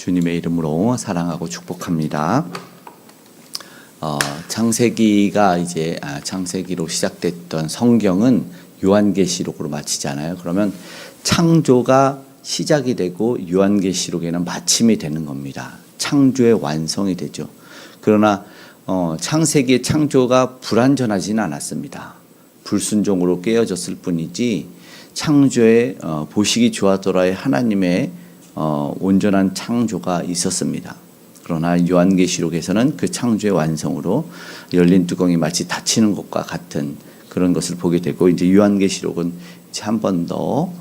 주님의 이름으로 사랑하고 축복합니다. 창세기가 창세기로 시작됐던 성경은 요한계시록으로 마치잖아요. 그러면 창조가 시작이 되고 요한계시록에는 마침이 되는 겁니다. 창조의 완성이 되죠. 그러나 창세기의 창조가 불완전하지는 않았습니다. 불순종으로 깨어졌을 뿐이지 창조의 보시기 좋았더라의 하나님의 온전한 창조가 있었습니다. 그러나 요한계시록에서는 그 창조의 완성으로 열린 뚜껑이 마치 닫히는 것과 같은 그런 것을 보게 되고, 이제 요한계시록은 한 번 더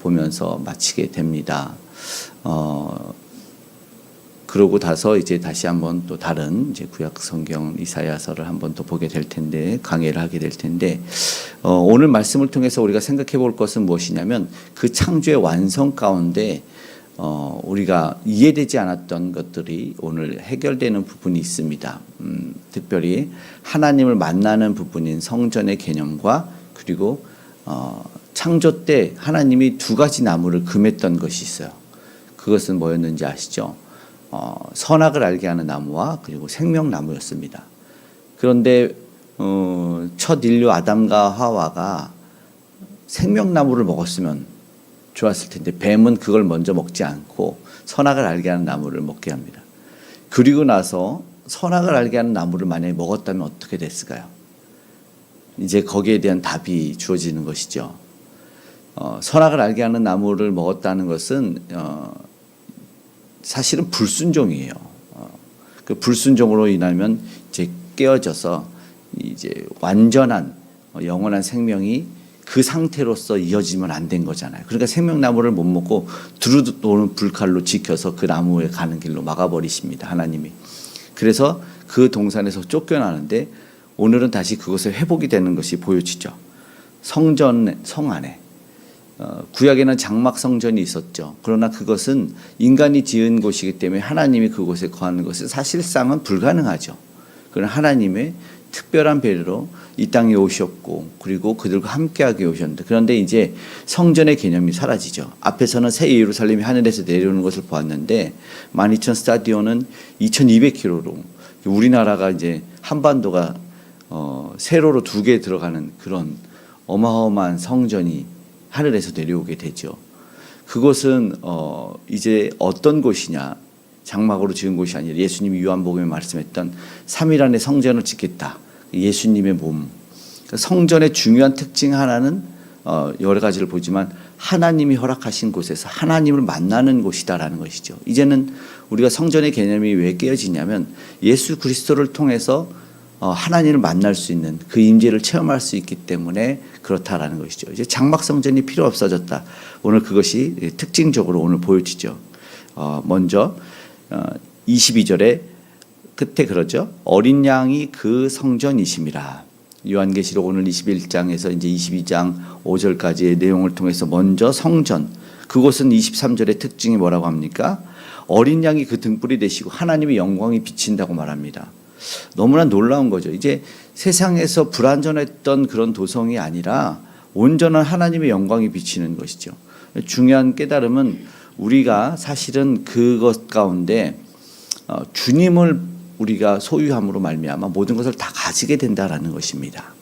보면서 마치게 됩니다. 그러고 나서 이제 다시 한번 또 다른 이제 구약 성경 이사야서를 한번 더 보게 될 텐데, 강해를 하게 될 텐데, 오늘 말씀을 통해서 우리가 생각해 볼 것은 무엇이냐면, 그 창조의 완성 가운데 우리가 이해되지 않았던 것들이 오늘 해결되는 부분이 있습니다. 특별히 하나님을 만나는 부분인 성전의 개념과, 그리고 창조 때 하나님이 두 가지 나무를 금했던 것이 있어요. 그것은 뭐였는지 아시죠? 선악을 알게 하는 나무와 그리고 생명나무였습니다. 그런데 첫 인류 아담과 하와가 생명나무를 먹었으면 좋았을 텐데, 뱀은 그걸 먼저 먹지 않고 선악을 알게 하는 나무를 먹게 합니다. 그리고 나서 선악을 알게 하는 나무를 만약에 먹었다면 어떻게 됐을까요? 이제 거기에 대한 답이 주어지는 것이죠. 선악을 알게 하는 나무를 먹었다는 것은 사실은 불순종이에요. 그 불순종으로 인하면 이제 깨어져서 이제 완전한 영원한 생명이 그 상태로서 이어지면 안 된 거잖아요. 그러니까 생명나무를 못 먹고 두루두 오는 불칼로 지켜서 그 나무에 가는 길로 막아버리십니다, 하나님이. 그래서 그 동산에서 쫓겨나는데, 오늘은 다시 그것에 회복이 되는 것이 보여지죠. 성 안에. 구약에는 장막 성전이 있었죠. 그러나 그것은 인간이 지은 곳이기 때문에 하나님이 그곳에 거하는 것은 사실상은 불가능하죠. 그러나 하나님의 특별한 배려로 이 땅에 오셨고, 그리고 그들과 함께하게 오셨는데, 그런데 이제 성전의 개념이 사라지죠. 앞에서는 새 예루살렘이 하늘에서 내려오는 것을 보았는데, 12,000 스타디온은 2,200km로, 우리나라가 이제 한반도가 세로로 2개 들어가는 그런 어마어마한 성전이 하늘에서 내려오게 되죠. 그곳은 이제 어떤 곳이냐, 장막으로 지은 곳이 아니라 예수님이 요한복음에 말씀했던 3일 안에 성전을 짓겠다, 예수님의 몸. 성전의 중요한 특징 하나는 여러 가지를 보지만 하나님이 허락하신 곳에서 하나님을 만나는 곳이다라는 것이죠. 이제는 우리가 성전의 개념이 왜 깨어지냐면, 예수 그리스도를 통해서 하나님을 만날 수 있는 그 임재를 체험할 수 있기 때문에 그렇다라는 것이죠. 이제 장막 성전이 필요 없어졌다. 오늘 그것이 특징적으로 오늘 보여지죠. 먼저 22절에 끝에 그러죠. 어린 양이 그 성전이심이라. 요한계시록 오늘 21장에서 이제 22장 5절까지의 내용을 통해서 먼저 성전, 그곳은 23절의 특징이 뭐라고 합니까? 어린 양이 그 등불이 되시고 하나님의 영광이 비친다고 말합니다. 너무나 놀라운 거죠. 이제 세상에서 불완전했던 그런 도성이 아니라 온전한 하나님의 영광이 비치는 것이죠. 중요한 깨달음은, 우리가 사실은 그것 가운데 주님을 우리가 소유함으로 말미암아 모든 것을 다 가지게 된다라는 것입니다.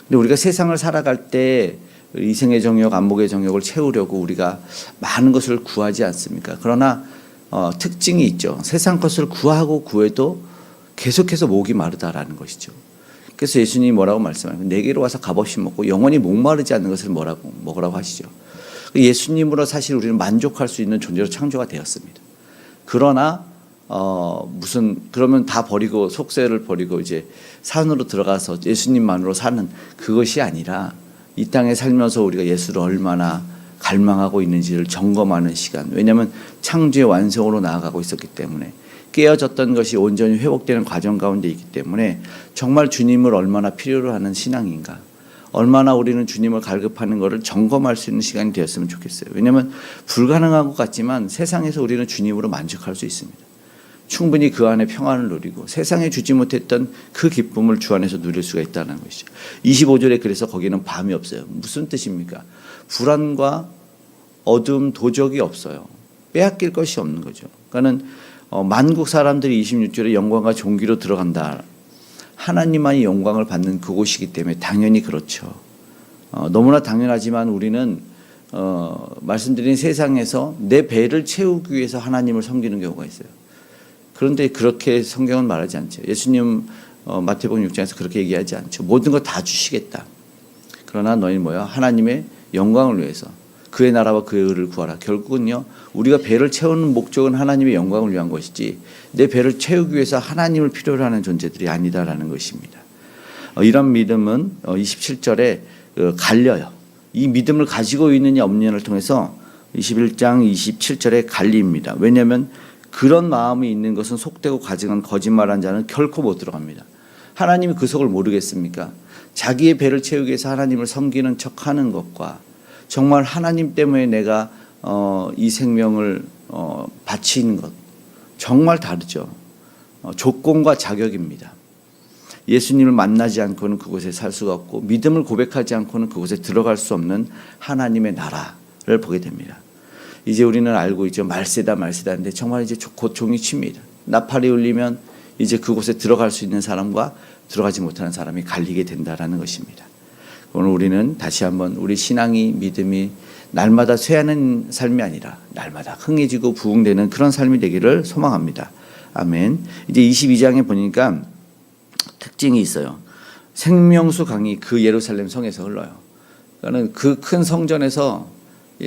근데 우리가 세상을 살아갈 때 이생의 정욕, 안목의 정욕을 채우려고 우리가 많은 것을 구하지 않습니까? 그러나 특징이 있죠. 세상 것을 구하고 구해도 계속해서 목이 마르다라는 것이죠. 그래서 예수님이 뭐라고 말씀하냐면, 내게로 와서 값없이 먹고 영원히 목마르지 않는 것을 먹으라고 하시죠. 예수님으로 사실 우리는 만족할 수 있는 존재로 창조가 되었습니다. 그러나 그러면 다 버리고, 속세를 버리고 이제 산으로 들어가서 예수님만으로 사는 그것이 아니라, 이 땅에 살면서 우리가 예수를 얼마나 갈망하고 있는지를 점검하는 시간. 왜냐하면 창조의 완성으로 나아가고 있었기 때문에, 깨어졌던 것이 온전히 회복되는 과정 가운데 있기 때문에, 정말 주님을 얼마나 필요로 하는 신앙인가, 얼마나 우리는 주님을 갈급하는 것을 점검할 수 있는 시간이 되었으면 좋겠어요. 왜냐하면 불가능한 것 같지만 세상에서 우리는 주님으로 만족할 수 있습니다. 충분히 그 안에 평안을 누리고 세상에 주지 못했던 그 기쁨을 주 안에서 누릴 수가 있다는 것이죠. 25절에 그래서 거기는 밤이 없어요. 무슨 뜻입니까? 불안과 어둠, 도적이 없어요. 빼앗길 것이 없는 거죠. 그러니까는 만국 사람들이 26절에 영광과 존귀로 들어간다. 하나님만이 영광을 받는 그곳이기 때문에 당연히 그렇죠. 너무나 당연하지만 우리는 말씀드린 세상에서 내 배를 채우기 위해서 하나님을 섬기는 경우가 있어요. 그런데 그렇게 성경은 말하지 않죠. 예수님 마태복음 6장에서 그렇게 얘기하지 않죠. 모든 거 다 주시겠다. 그러나 너희는 뭐야? 하나님의 영광을 위해서 그의 나라와 그의 의를 구하라. 결국은요, 우리가 배를 채우는 목적은 하나님의 영광을 위한 것이지 내 배를 채우기 위해서 하나님을 필요로 하는 존재들이 아니다라는 것입니다. 이런 믿음은 27절에 갈려요. 이 믿음을 가지고 있느냐 없느냐를 통해서 21장 27절에 갈립니다. 왜냐하면 그런 마음이 있는 것은 속되고 가증한 거짓말한 자는 결코 못 들어갑니다. 하나님이 그 속을 모르겠습니까? 자기의 배를 채우기 위해서 하나님을 섬기는 척하는 것과 정말 하나님 때문에 내가 이 생명을 바치는 것 정말 다르죠. 조건과 자격입니다. 예수님을 만나지 않고는 그곳에 살 수가 없고 믿음을 고백하지 않고는 그곳에 들어갈 수 없는 하나님의 나라를 보게 됩니다. 이제 우리는 알고 있죠. 말세다 말세다인데 정말 이제 곧 종이 칩니다. 나팔이 울리면 이제 그곳에 들어갈 수 있는 사람과 들어가지 못하는 사람이 갈리게 된다라는 것입니다. 오늘 우리는 다시 한번 우리 신앙이 믿음이 날마다 쇠하는 삶이 아니라 날마다 흥해지고 부흥되는 그런 삶이 되기를 소망합니다. 아멘. 이제 22장에 보니까 특징이 있어요. 생명수 강이 그 예루살렘 성에서 흘러요. 그러니까 그 큰 성전에서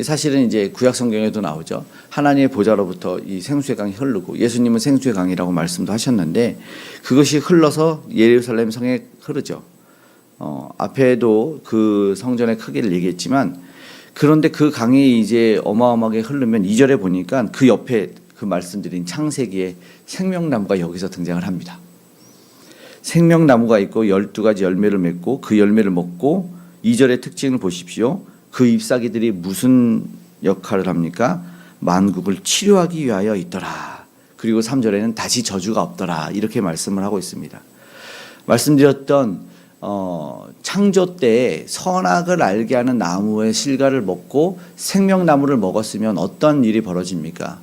사실은 이제 구약 성경에도 나오죠. 하나님의 보좌로부터 이 생수의 강이 흐르고 예수님은 생수의 강이라고 말씀도 하셨는데 그것이 흘러서 예루살렘 성에 흐르죠. 앞에도 그 성전의 크기를 얘기했지만 그런데 그 강이 이제 어마어마하게 흐르면 2절에 보니까 그 옆에 그 말씀드린 창세기에 생명나무가 여기서 등장을 합니다. 생명나무가 있고 12가지 열매를 맺고 그 열매를 먹고 2절의 특징을 보십시오. 그 잎사귀들이 무슨 역할을 합니까? 만국을 치료하기 위하여 있더라. 그리고 3절에는 다시 저주가 없더라. 이렇게 말씀을 하고 있습니다. 말씀드렸던 창조 때에 선악을 알게 하는 나무의 실과를 먹고 생명나무를 먹었으면 어떤 일이 벌어집니까?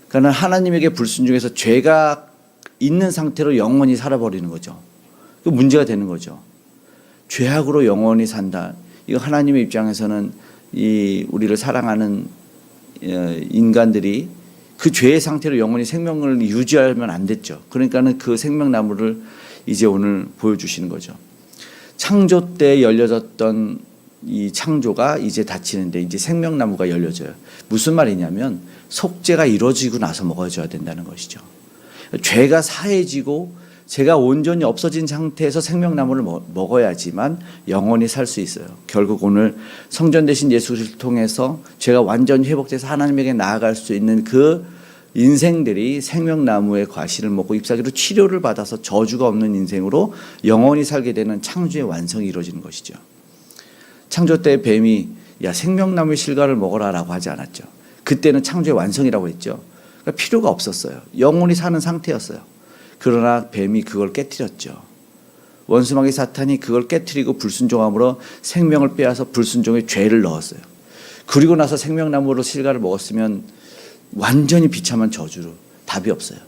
그러니까 하나님에게 불순종해서 죄가 있는 상태로 영원히 살아버리는 거죠. 그 문제가 되는 거죠. 죄악으로 영원히 산다. 이거 하나님의 입장에서는 이 우리를 사랑하는 인간들이 그 죄의 상태로 영원히 생명을 유지하면 안 됐죠. 그러니까는 그 생명나무를 이제 오늘 보여주시는 거죠. 창조 때 열려졌던 이 창조가 이제 닫히는데 이제 생명나무가 열려져요. 무슨 말이냐면 속죄가 이루어지고 나서 먹어줘야 된다는 것이죠. 죄가 사해지고 죄가 온전히 없어진 상태에서 생명나무를 먹어야지만 영원히 살 수 있어요. 결국 오늘 성전 되신 예수 그리스도를 통해서 죄가 완전히 회복돼서 하나님에게 나아갈 수 있는 그 인생들이 생명나무의 과실을 먹고 잎사귀로 치료를 받아서 저주가 없는 인생으로 영원히 살게 되는 창조의 완성이 이루어지는 것이죠. 창조 때 뱀이 야 생명나무의 실과를 먹어라라고 하지 않았죠. 그때는 창조의 완성이라고 했죠. 그러니까 필요가 없었어요. 영원히 사는 상태였어요. 그러나 뱀이 그걸 깨트렸죠. 원수마귀 사탄이 그걸 깨트리고 불순종함으로 생명을 빼앗아 불순종의 죄를 넣었어요. 그리고 나서 생명나무로 실과를 먹었으면 완전히 비참한 저주로 답이 없어요.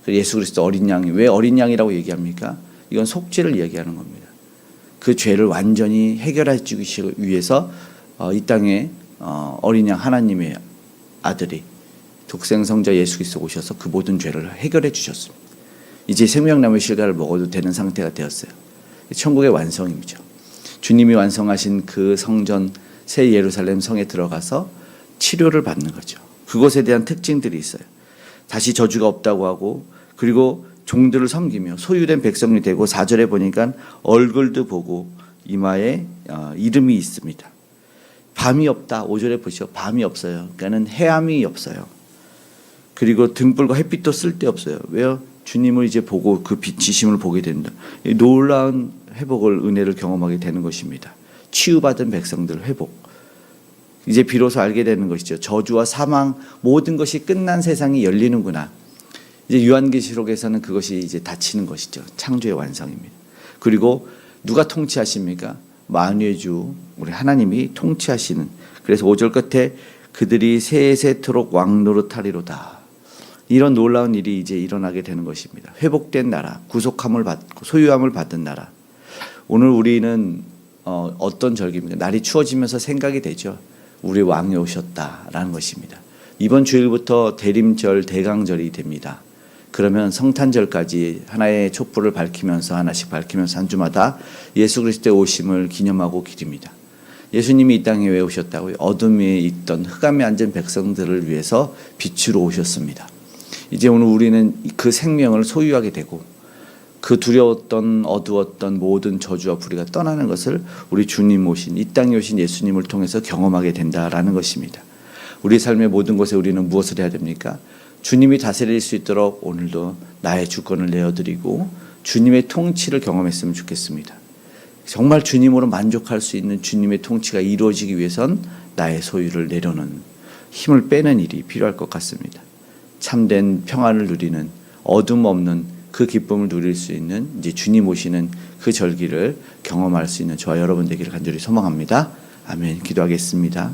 예수 그리스도 어린 양이 왜 어린 양이라고 얘기합니까? 이건 속죄를 얘기하는 겁니다. 그 죄를 완전히 해결해 주기 위해서 이 땅에 어린 양 하나님의 아들이 독생성자 예수 그리스도 오셔서 그 모든 죄를 해결해 주셨습니다. 이제 생명나무의 실과를 먹어도 되는 상태가 되었어요. 천국의 완성이죠. 주님이 완성하신 그 성전 새 예루살렘 성에 들어가서 치료를 받는 거죠. 그것에 대한 특징들이 있어요. 다시 저주가 없다고 하고 그리고 종들을 섬기며 소유된 백성이 되고 4절에 보니까 얼굴도 보고 이마에 이름이 있습니다. 밤이 없다. 5절에 보시죠. 밤이 없어요. 그러니까는 해암이 없어요. 그리고 등불과 햇빛도 쓸데없어요. 왜요? 주님을 이제 보고 그 빛이심을 보게 된다. 놀라운 회복을 은혜를 경험하게 되는 것입니다. 치유받은 백성들 회복. 이제 비로소 알게 되는 것이죠. 저주와 사망 모든 것이 끝난 세상이 열리는구나. 이제 요한계시록에서는 그것이 이제 닫히는 것이죠. 창조의 완성입니다. 그리고 누가 통치하십니까? 만유의 주 우리 하나님이 통치하시는. 그래서 5절 끝에 그들이 세세토록 왕노릇하리로다. 이런 놀라운 일이 이제 일어나게 되는 것입니다. 회복된 나라, 구속함을 받고 소유함을 받은 나라. 오늘 우리는 어떤 절기입니까? 날이 추워지면서 생각이 되죠. 우리 왕이 오셨다라는 것입니다. 이번 주일부터 대림절, 대강절이 됩니다. 그러면 성탄절까지 하나의 촛불을 밝히면서 하나씩 밝히면서 한 주마다 예수 그리스도의 오심을 기념하고 기립니다. 예수님이 이 땅에 왜 오셨다고요? 어둠에 있던 흑암에 앉은 백성들을 위해서 빛으로 오셨습니다. 이제 오늘 우리는 그 생명을 소유하게 되고 그 두려웠던 어두웠던 모든 저주와 불의가 떠나는 것을 우리 주님 오신 이 땅에 오신 예수님을 통해서 경험하게 된다라는 것입니다. 우리 삶의 모든 것에 우리는 무엇을 해야 됩니까? 주님이 다스릴 수 있도록 오늘도 나의 주권을 내어드리고 주님의 통치를 경험했으면 좋겠습니다. 정말 주님으로 만족할 수 있는 주님의 통치가 이루어지기 위해선 나의 소유를 내려놓는 힘을 빼는 일이 필요할 것 같습니다. 참된 평안을 누리는 어둠 없는 그 기쁨을 누릴 수 있는 이제 주님 오시는 그 절기를 경험할 수 있는 저와 여러분 되기를 간절히 소망합니다. 아멘. 기도하겠습니다.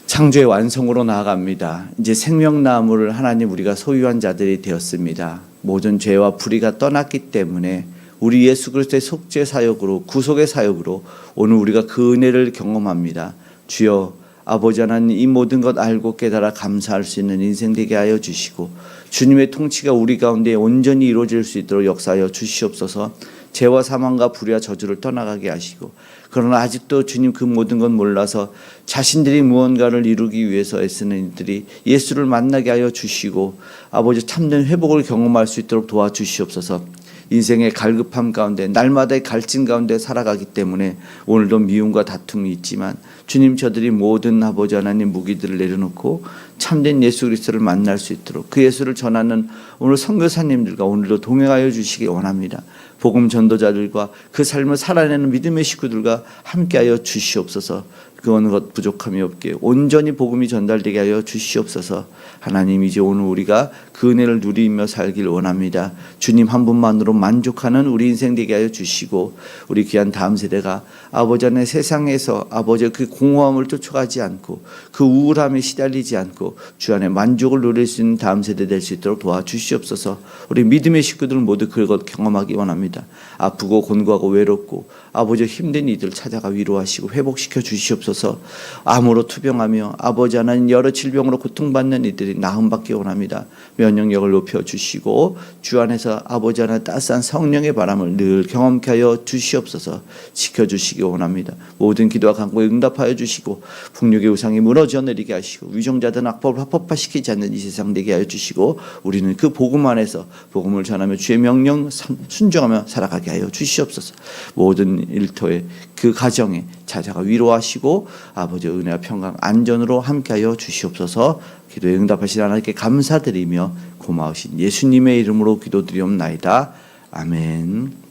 창조의 완성으로 나아갑니다. 이제 생명나무를 하나님 우리가 소유한 자들이 되었습니다. 모든 죄와 불의가 떠났기 때문에 우리 예수 그리스도의 속죄 사역으로 구속의 사역으로 오늘 우리가 그 은혜를 경험합니다. 주여 아버지 하나님 이 모든 것 알고 깨달아 감사할 수 있는 인생 되게 하여 주시고 주님의 통치가 우리 가운데 온전히 이루어질 수 있도록 역사하여 주시옵소서. 죄와 사망과 불의와 저주를 떠나가게 하시고 그러나 아직도 주님 그 모든 건 몰라서 자신들이 무언가를 이루기 위해서 애쓰는 이들이 예수를 만나게 하여 주시고 아버지 참된 회복을 경험할 수 있도록 도와주시옵소서. 인생의 갈급함 가운데 날마다의 갈증 가운데 살아가기 때문에 오늘도 미움과 다툼이 있지만 주님 저들이 모든 아버지 하나님 무기들을 내려놓고 참된 예수 그리스도를 만날 수 있도록 그 예수를 전하는 오늘 선교사님들과 오늘도 동행하여 주시기 원합니다. 복음 전도자들과 그 삶을 살아내는 믿음의 식구들과 함께하여 주시옵소서. 그 어느 것 부족함이 없게 온전히 복음이 전달되게 하여 주시옵소서. 하나님 이제 오늘 우리가 그 은혜를 누리며 살길 원합니다. 주님 한 분만으로 만족하는 우리 인생 되게 하여 주시고 우리 귀한 다음 세대가 아버지 안에 세상에서 아버지의 그 공허함을 쫓아가지 않고 그 우울함에 시달리지 않고 주 안에 만족을 누릴 수 있는 다음 세대 될 수 있도록 도와주시옵소서. 우리 믿음의 식구들 모두 그것 경험하기 원합니다. 아프고 곤고하고 외롭고 아버지 힘든 이들 찾아가 위로하시고 회복시켜 주시옵소서. 암으로 투병하며 아버지 하나님 여러 질병으로 고통받는 이들이 나음받기 원합니다. 면역력을 높여주시고 주 안에서 아버지 하나님 따스한 성령의 바람을 늘 경험케 하여 주시옵소서. 지켜주시기 원합니다. 모든 기도와 간구에 응답하여 주시고 풍력의 우상이 무너져 내리게 하시고 위정자든 악법을 합법화시키지 않는 이 세상 되게 하여 주시고 우리는 그 복음 안에서 복음을 전하며 주의 명령 순종하며 살아가게 하여 주시옵소서. 모든 일터에 그 가정에 찾아가 위로하시고 아버지의 은혜와 평강 안전으로 함께하여 주시옵소서. 기도에 응답하신 하나님께 감사드리며 고마우신 예수님의 이름으로 기도드리옵나이다. 아멘.